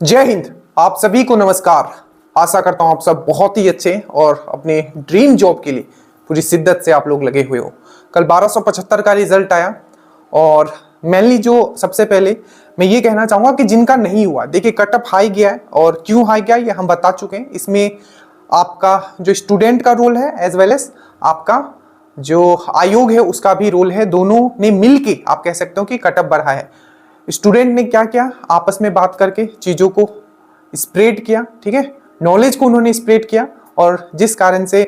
जय हिंद। आप सभी को नमस्कार। आशा करता हूं आप सब बहुत ही अच्छे और अपने ड्रीम जॉब के लिए पूरी शिद्दत से आप लोग लगे हुए हो। कल 1275 का रिजल्ट आया और मेनली जो सबसे पहले मैं ये कहना चाहूंगा कि जिनका नहीं हुआ, देखिए कट ऑफ हाई गया है और क्यों हाई गया ये हम बता चुके हैं। इसमें आपका जो स्टूडेंट का रोल है एज वेल एज आपका जो आयोग है उसका भी रोल है। दोनों ने मिलके आप कह सकते हो कि कट ऑफ बढ़ा है। स्टूडेंट ने क्या किया, आपस में बात करके चीजों को स्प्रेड किया, ठीक है, नॉलेज को उन्होंने स्प्रेड किया और जिस कारण से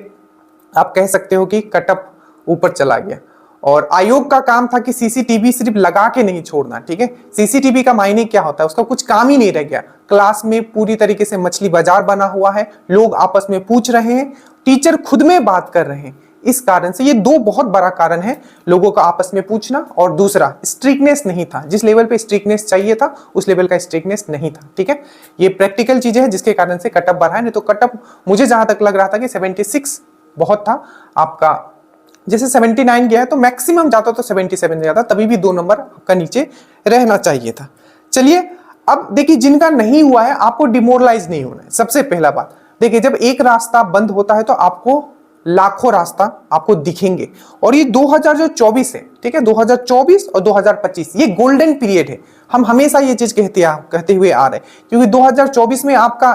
आप कह सकते हो कि कट ऑफ ऊपर चला गया। और आयोग का काम था कि सीसीटीवी सिर्फ लगा के नहीं छोड़ना, ठीक है। सीसीटीवी का मायने क्या होता है, उसका कुछ काम ही नहीं रह गया। क्लास में पूरी तरीके से मछली बाजार बना हुआ है, लोग आपस में पूछ रहे हैं, टीचर खुद में बात कर रहे हैं। इस कारण से ये दो बहुत बड़ा कारण है, लोगों का आपस में पूछना और दूसरा स्ट्रिक्टनेस नहीं था। जिस लेवल पे स्ट्रिक्टनेस चाहिए था उस लेवल का स्ट्रिक्टनेस नहीं था, ठीक है। ये प्रैक्टिकल चीजें हैं जिसके कारण से कट ऑफ बढ़ा है। नहीं तो कट ऑफ मुझे जहां तक लग रहा था कि 76 बहुत था आपका, जैसे 79 गया है तो मैक्सिमम जाता तो 77 जाता, तभी भी 2 नंबर आपका नीचे रहना चाहिए था। चलिए अब देखिए जिनका नहीं हुआ है आपको डिमोरलाइज नहीं होना है। सबसे पहला बात देखिए, जब एक रास्ता बंद होता है तो आपको लाखों रास्ता आपको दिखेंगे और ये 2024 है, ठीक है। 2024 और 2025 ये गोल्डन पीरियड है। हम हमेशा ये चीज कहते हुए आ रहे हैं क्योंकि 2024 में आपका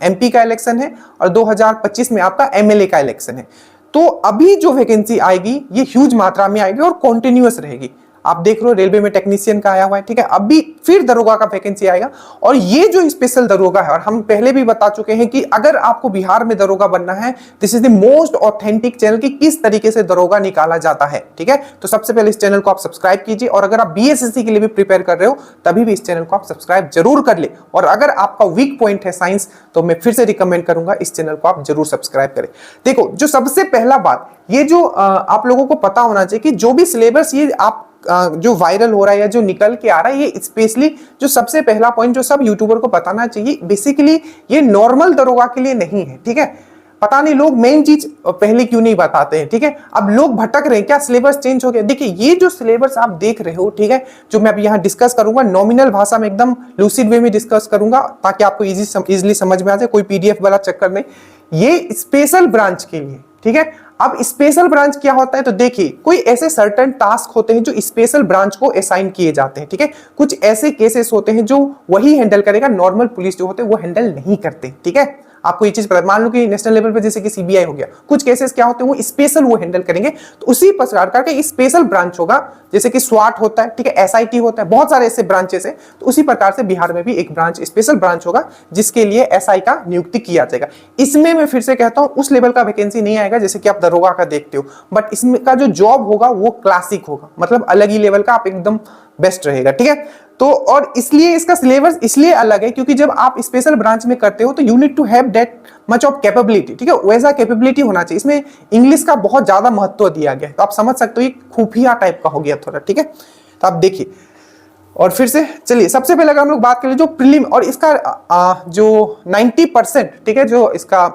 एमपी का इलेक्शन है और 2025 में आपका एमएलए का इलेक्शन है। तो अभी जो वैकेंसी आएगी ये ह्यूज मात्रा में आएगी और कॉन्टिन्यूअस रहेगी। आप देख रहे हो रेलवे में टेक्नीशियन का आया हुआ है, ठीक है। अभी फिर दरोगा का वैकेंसी आएगा और ये जो स्पेशल दरोगा है, और हम पहले भी बता चुके हैं कि अगर आपको बिहार में दरोगा बनना है, this is the most authentic channel कि किस तरीके से दरोगा निकाला जाता है, ठीक है। तो सबसे पहले इस चैनल को आप सब्सक्राइब कीजिए और अगर आप बीएसएससी के लिए भी प्रिपेयर कर रहे हो तभी भी इस चैनल को आप सब्सक्राइब जरूर कर ले। और अगर आपका वीक पॉइंट है साइंस तो मैं फिर से रिकमेंड करूंगा इस चैनल को आप जरूर सब्सक्राइब करें। देखो जो सबसे पहला बात ये जो आप लोगों को पता होना चाहिए कि जो भी सिलेबस ये आप जो वायरल हो रहा है या जो निकल के आ रहा है, ये स्पेशली जो सबसे पहला पॉइंट जो सब यूट्यूबर को बताना चाहिए, बेसिकली ये नॉर्मल दरोगा के लिए नहीं है, ठीक है। पता नहीं लोग मेन चीज पहले क्यों नहीं बताते हैं, ठीक है। अब लोग भटक रहे हैं, क्या सिलेबस चेंज हो गया। देखिए ये जो सिलेबस आप देख रहे हो, ठीक है, जो मैं अभी यहाँ डिस्कस करूंगा नॉमिनल भाषा में एकदम लूसिड वे में डिस्कस करूंगा ताकि आपको इजीली समझ में आ जाए, कोई पीडीएफ वाला चक्कर नहीं। ये स्पेशल ब्रांच के लिए, ठीक है। अब स्पेशल ब्रांच क्या होता है तो देखिए कोई ऐसे सर्टेन टास्क होते हैं जो स्पेशल ब्रांच को असाइन किए जाते हैं, ठीक है। कुछ ऐसे केसेस होते हैं जो वही हैंडल करेगा, नॉर्मल पुलिस जो होते हैं वो हैंडल नहीं करते, ठीक है। आपको ये चीज पता है, मान लो कि नेशनल लेवल पे जैसे कि सीबीआई हो गया, कुछ केसेस क्या होते हैं वो स्पेशल वो हैंडल करेंगे। तो उसी प्रकार का स्पेशल ब्रांच होगा, जैसे कि स्वाट होता है, ठीक है, एसआईटी होता है, बहुत सारे ऐसे ब्रांचेस हैं। तो उसी प्रकार से बिहार में भी एक ब्रांच स्पेशल ब्रांच होगा जिसके लिए एसआई का नियुक्ति किया जाएगा। इसमें मैं फिर से कहता हूं उस लेवल का वैकेंसी नहीं आएगा जैसे कि आप दरोगा का देखते हो, बट इसमें का जो जॉब होगा वो क्लासिक होगा, मतलब अलग ही लेवल का, आप एकदम बेस्ट रहेगा, ठीक है। तो और इसलिए इसका सिलेबस इसलिए अलग है क्योंकि जब आप स्पेशल ब्रांच में करते हो तो you need to have that much of capability, ठीक है, वैसा कैपेबिलिटी होना चाहिए। इसमें इंग्लिश का बहुत ज्यादा महत्व दिया गया है, तो आप समझ सकते हो ये खुफिया टाइप का हो गया थोड़ा, ठीक है। तो आप देखिए और फिर से चलिए सबसे पहले अगर हम लोग बात करें जो प्रीलिम और इसका जो 90%, ठीक है, जो इसका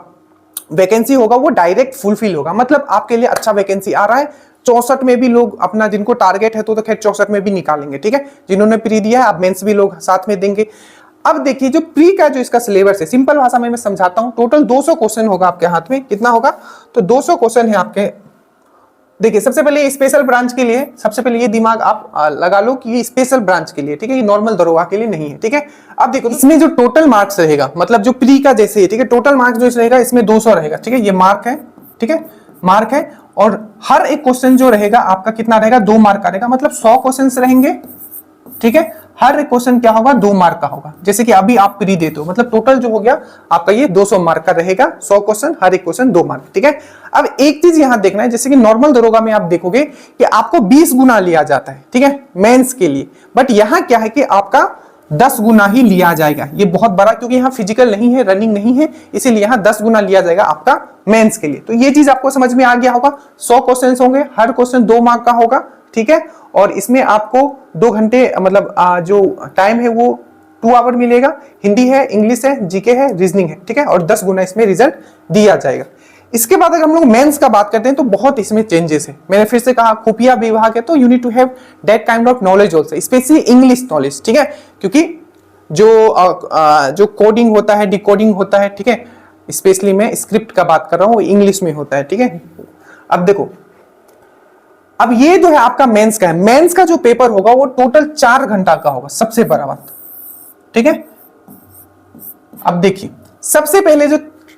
वैकेंसी होगा वो डायरेक्ट फुलफिल होगा, मतलब आपके लिए अच्छा वैकेंसी आ रहा है। 64 में भी लोग अपना जिनको टारगेट है तो खैर 64 में भी निकालेंगे, ठीक है। जिन्होंने प्री दिया है अब मेंस भी लोग साथ में देंगे। अब देखिए जो प्री का जो इसका सिलेबस है, सिंपल भाषा में मैं समझाता हूं। टोटल 200 क्वेश्चन होगा आपके हाथ में, कितना होगा तो 200 क्वेश्चन है आपके। देखिए सबसे पहले स्पेशल ब्रांच के लिए, सबसे पहले ये दिमाग आप लगा लो कि ये स्पेशल ब्रांच के लिए, ठीक है, ये नॉर्मल दरोगा के लिए नहीं है, ठीक है। अब देखो इसमें जो टोटल मार्क्स रहेगा, मतलब जो प्री का जैसे है, ठीक है, टोटल मार्क्स जो रहेगा इसमें 200 रहेगा, ठीक है, ये मार्क है, ठीक है, मार्क है। और हर एक क्वेश्चन जो रहेगा आपका कितना रहेगा, 2 मार्क का रहेगा, मतलब 100 क्वेश्चन रहेंगे, ठीक है। हर एक क्वेश्चन क्या होगा, 2 मार्क का होगा, जैसे कि अभी आप प्री देते हो, मतलब टोटल जो हो गया आपका ये 200 मार्क का रहेगा। 100 क्वेश्चन, हर एक क्वेश्चन 2 मार्क, ठीक है। अब एक चीज यहां देखना है, जैसे कि नॉर्मल दरोगा में आप देखोगे कि आपको 20 गुना लिया जाता है, ठीक है, मेंस के लिए, बट यहां क्या है कि आपका 10 गुना ही लिया जाएगा। ये बहुत बड़ा, क्योंकि यहाँ फिजिकल नहीं है, रनिंग नहीं है, इसीलिए यहाँ 10 गुना लिया जाएगा आपका मेंस के लिए। तो ये चीज आपको समझ में आ गया होगा। 100 क्वेश्चन होंगे, हर क्वेश्चन 2 मार्क का होगा, ठीक है। और इसमें आपको 2 घंटे मतलब जो टाइम है वो 2 आवर मिलेगा। हिंदी है, इंग्लिश है, जीके है, रीजनिंग है, ठीक है, और 10 गुना इसमें रिजल्ट दिया जाएगा। इसके बाद अगर हम लोग मेंस का बात करते हैं तो बहुत इसमें चेंजेस है। मैंने फिर से कहा खुफिया विभाग है तो you need to have that kind of knowledge also, especially English knowledge, ठीक है, क्योंकि जो कोडिंग होता है, डिकोडिंग होता है, ठीक है, स्पेशली मैं स्क्रिप्ट का बात कर रहा हूँ, इंग्लिश में होता है, ठीक है। अब देखो, अब ये जो है आपका मेंस का है, मेंस का जो पेपर होगा वो टोटल 4 घंटा का होगा, सबसे बड़ा बात, ठीक है। अब देखिए, सबसे पहले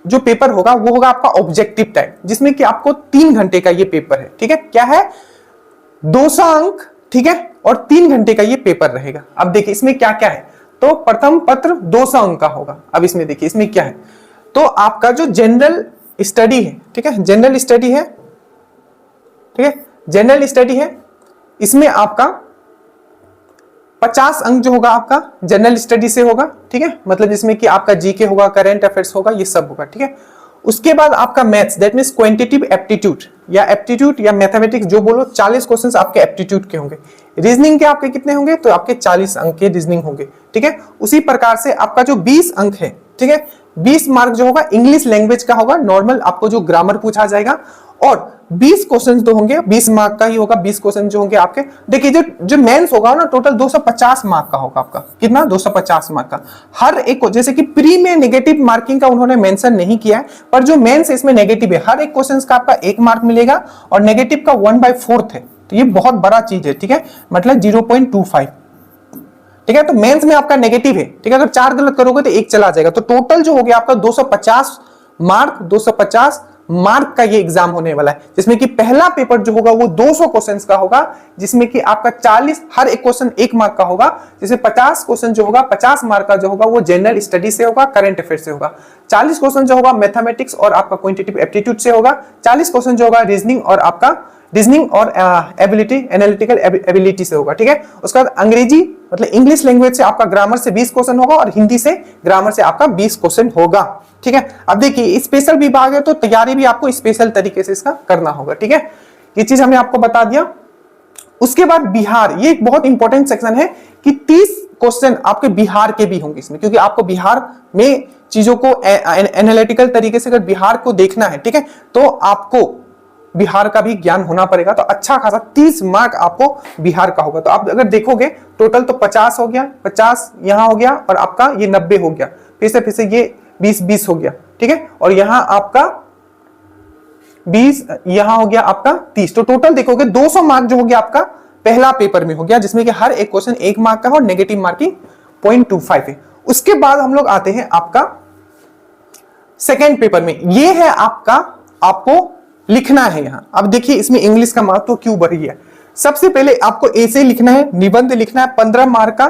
जो पेपर होगा वो होगा आपका ऑब्जेक्टिव टाइप, जिसमें कि आपको 3 घंटे का ये पेपर है, ठीक है। क्या है, 200 अंक, ठीक है, और 3 घंटे का ये पेपर रहेगा। अब देखिए इसमें क्या क्या है, तो प्रथम पत्र 200 अंक का होगा। अब इसमें देखिए इसमें क्या है, तो आपका जो जनरल स्टडी है, ठीक है, जनरल स्टडी है, ठीक है, जनरल स्टडी है, इसमें आपका 50 अंक जो होगा आपका जनरल स्टडी से होगा, ठीक है, मतलब जिसमें कि आपका जीके होगा, करंट अफेयर्स होगा, ये सब होगा, ठीक है। उसके बाद आपका maths, that means quantitative aptitude या मैथमेटिक्स जो बोलो, 40 क्वेश्चंस आपके एप्टीट्यूड के होंगे। रीजनिंग के आपके कितने होंगे, तो आपके 40 अंक के रीजनिंग होंगे, ठीक है। उसी प्रकार से आपका जो 20 अंक है, ठीक है, 20 मार्क जो होगा इंग्लिश लैंग्वेज का होगा, नॉर्मल आपको जो ग्रामर पूछा जाएगा, और 20 क्वेश्चन तो होंगे, 20 मार्क का ही होगा, 20 क्वेश्चन जो होंगे आपके। देखिए जो मेंस होगा ना, टोटल 250 मार्क का होगा आपका, कितना, 250 मार्क का। हर एक को, जैसे कि प्री में नेगेटिव मार्किंग का उन्होंने मेंशन नहीं किया है, पर जो मेंस इसमें नेगेटिव है, हर एक क्वेश्चन का आपका 1 मार्क मिलेगा, और नेगेटिव का 1/4 है, तो ये बहुत बड़ा चीज है, ठीक है, मतलब 0.25, ठीक है। तो मेंस में आपका नेगेटिव है, ठीक है, अगर 4 गलत करोगे तो 1 चला जाएगा, तो टोटल जो हो गया आपका 250 मार्क, 250 मार्क का ये एग्जाम होने वाला है, जिसमें कि पहला पेपर जो होगा वो 200 क्वेश्चंस का होगा, जिसमें कि आपका 40, हर एक क्वेश्चन 1 मार्क का होगा, जिसमें 50 क्वेश्चन जो होगा, 50 मार्क का जो होगा वो जनरल स्टडी से होगा, करंट अफेयर से होगा। 40 क्वेश्चन जो होगा मैथमेटिक्स और आपका क्वांटिटेटिव एप्टीट्यूड से होगा। 40 क्वेश्चन जो होगा रीजनिंग और एनालिटिकल एबिलिटी से होगा, ठीक है। उसके बाद अंग्रेजी मतलब इंग्लिश लैंग्वेज से आपका ग्रामर से 20 क्वेश्चन होगा, और हिंदी से ग्रामर से आपका 20 क्वेश्चन होगा, ठीक है। अब देखिए स्पेशल विभाग है, तो तैयारी भी आपको स्पेशल तरीके से इसका करना होगा, ठीक है। ये चीज हमने आपको बता दिया। उसके बाद बिहार, ये एक बहुत इंपॉर्टेंट सेक्शन है कि 30 क्वेश्चन आपके बिहार के भी होंगे इसमें, क्योंकि आपको बिहार में चीजों को एनालिटिकल तरीके से अगर बिहार को देखना है, ठीक है, तो आपको बिहार का भी ज्ञान होना पड़ेगा। तो अच्छा खासा 30 मार्क आपको बिहार का होगा। तो आप अगर देखोगे टोटल तो 50 हो गया, 50 यहां हो गया, और आपका ये 90 हो गया, फिर से ये 20 हो गया, ठीक है, और यहां आपका 20, यहां हो गया आपका 30। तो टोटल देखोगे 200 मार्क जो हो गया आपका पहला पेपर में हो गया, जिसमें कि हर एक क्वेश्चन 1 मार्क का और नेगेटिव मार्किंग 0.25 है। उसके बाद हम लोग आते हैं आपका सेकेंड पेपर में। ये है आपको लिखना है यहां। अब देखिए इसमें इंग्लिश का महत्व क्यों बढ़ गया। सबसे पहले आपको ऐसे लिखना है, निबंध लिखना है 15 मार्क का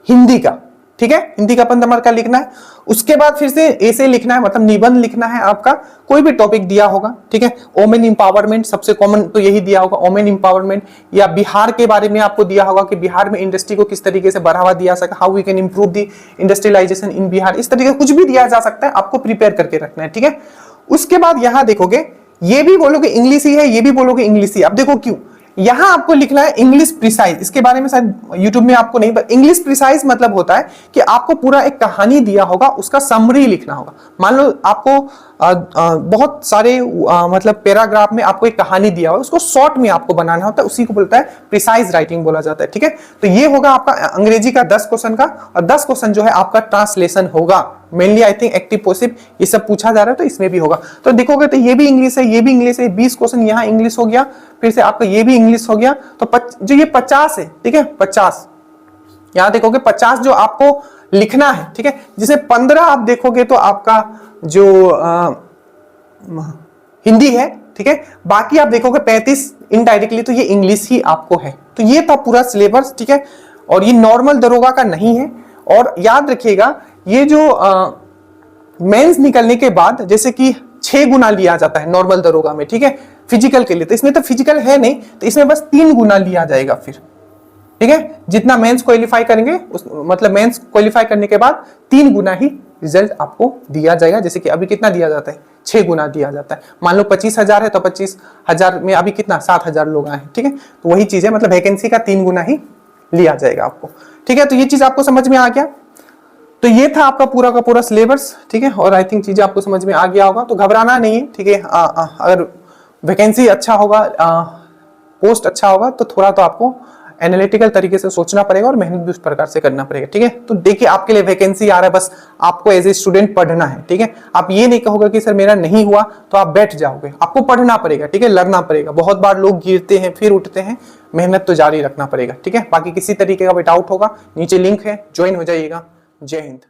हिंदी का, ठीक है, हिंदी का 15 मार्क का लिखना है। उसके बाद फिर से ऐसे लिखना है, मतलब निबंध लिखना है आपका, कोई भी टॉपिक दिया होगा, ठीक है, वोमेन इंपावरमेंट सबसे कॉमन तो यही दिया होगा, वोमेन इंपावरमेंट, या बिहार के बारे में आपको दिया होगा कि बिहार में इंडस्ट्री को किस तरीके से बढ़ावा दिया सके, how we can improve the industrialisation in Bihar, इस तरीके कुछ भी दिया जा सकता है, आपको प्रिपेयर करके रखना है, ठीक है। उसके बाद यहां देखोगे, ये भी बोलोगे इंग्लिश ही है, ये भी बोलोगे इंग्लिश ही। अब देखो क्यों, यहां आपको लिखना है इंग्लिश प्रिसाइज, इसके बारे में शायद यूट्यूब में आपको नहीं, इंग्लिश प्रिसाइज मतलब होता है कि आपको पूरा एक कहानी दिया होगा, उसका समरी लिखना होगा। मान लो आपको बहुत सारे मतलब पैराग्राफ में आपको एक कहानी दिया होगा, उसको शॉर्ट में आपको बनाना होता है, उसी को बोलता है प्रिसाइज राइटिंग बोला जाता है, ठीक है। तो ये होगा आपका अंग्रेजी का 10 क्वेश्चन का, और 10 क्वेश्चन जो है आपका ट्रांसलेशन होगा। Mainly I think active passive ये सब पूछा जा रहा है, तो इसमें भी होगा। तो देखोगे तो ये भी इंग्लिश है, ये भी इंग्लिश है, 20 क्वेश्चन यहाँ इंग्लिश हो गया, फिर से आपका ये भी इंग्लिश हो गया। तो जो ये 50 है, ठीक है, 50 यहां देखोगे, 50 जो आपको लिखना है, ठीक है, जिसे 15 आप देखोगे तो आपका जो हिंदी है, ठीक है, बाकी आप देखोगे 35 इनडायरेक्टली तो ये इंग्लिश ही आपको है। तो ये था पूरा सिलेबस, ठीक है, और ये नॉर्मल दरोगा का नहीं है। और याद रखिएगा ये जो मेंस निकलने के बाद जैसे कि 6 गुना लिया जाता है नॉर्मल दरोगा में, ठीक है, फिजिकल के लिए, तो इसमें तो फिजिकल है नहीं, तो इसमें बस 3 गुना लिया जाएगा फिर, ठीक है, जितना मेंस क्वालिफाई करेंगे मतलब मेंस क्वालिफाई करने के बाद 3 गुना ही रिजल्ट आपको दिया जाएगा। जैसे कि अभी कितना दिया जाता है, 6 गुना दिया जाता है। मान लो 25,000 है तो 25,000 में अभी कितना 7,000 लोग आए, ठीक है, तो वही चीज है, मतलब वैकेंसी का 3 गुना ही लिया जाएगा आपको, ठीक है। तो ये चीज आपको समझ में आ गया। तो ये था आपका पूरा का पूरा सिलेबस, ठीक है, और आई थिंक चीजें आपको समझ में आ गया होगा। तो घबराना नहीं है, ठीक है, अगर वैकेंसी अच्छा होगा, पोस्ट अच्छा होगा, तो थोड़ा तो आपको एनालिटिकल तरीके से सोचना पड़ेगा और मेहनत भी उस प्रकार से करना पड़ेगा। ठीक है, तो देखिए आपके लिए वैकेंसी आ रहा है, बस आपको एज ए स्टूडेंट पढ़ना है। ठीक है, आप ये नहीं कहोगे कि सर मेरा नहीं हुआ तो आप बैठ जाओगे, आपको पढ़ना पड़ेगा। ठीक है, लड़ना पड़ेगा। बहुत बार लोग गिरते हैं फिर उठते हैं, मेहनत तो जारी रखना पड़ेगा। ठीक है, बाकी किसी तरीके का भी डाउट होगा नीचे लिंक है, ज्वाइन हो जाइएगा। जय हिंद।